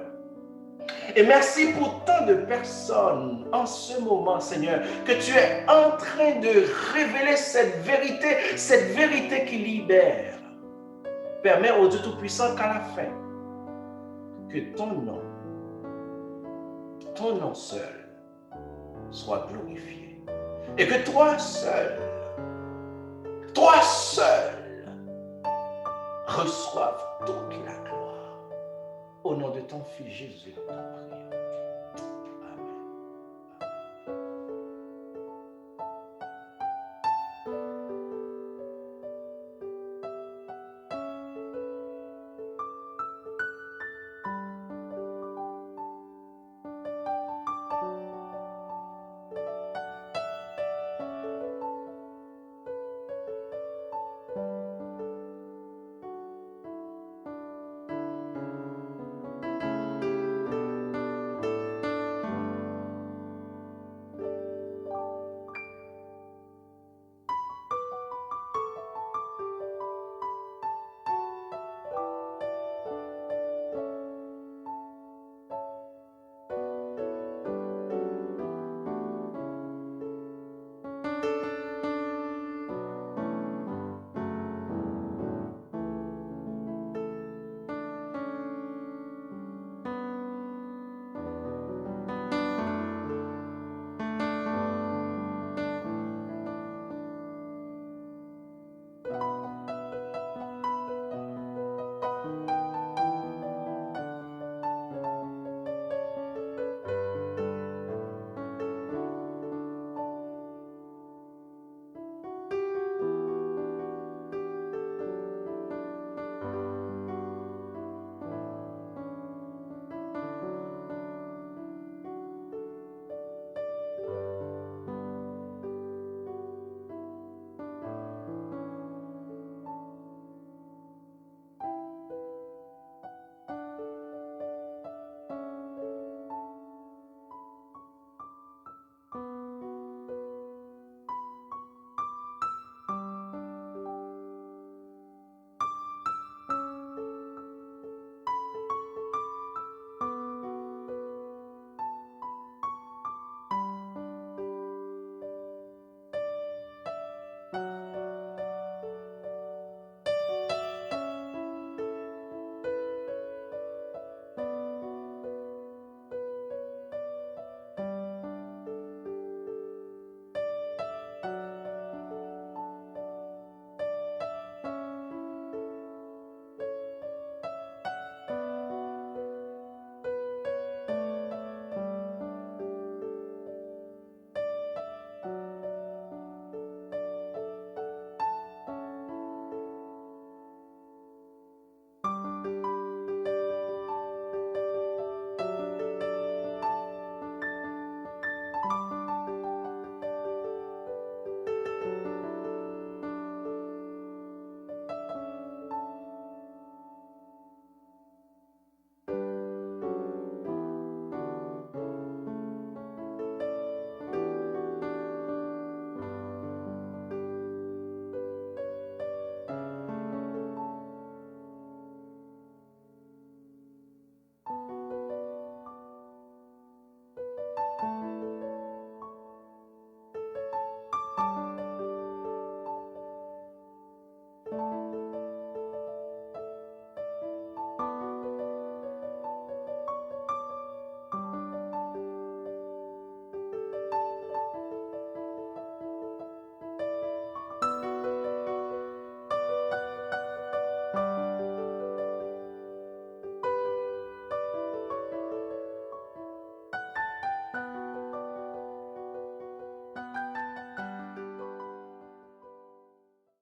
Et merci pour tant de personnes en ce moment, Seigneur, que tu es en train de révéler cette vérité qui libère. Permets au Dieu Tout-Puissant qu'à la fin, que ton nom seul, soit glorifié. Et que toi seul, reçoive toute la gloire. Au nom de ton Fils Jésus, nous t'en prions.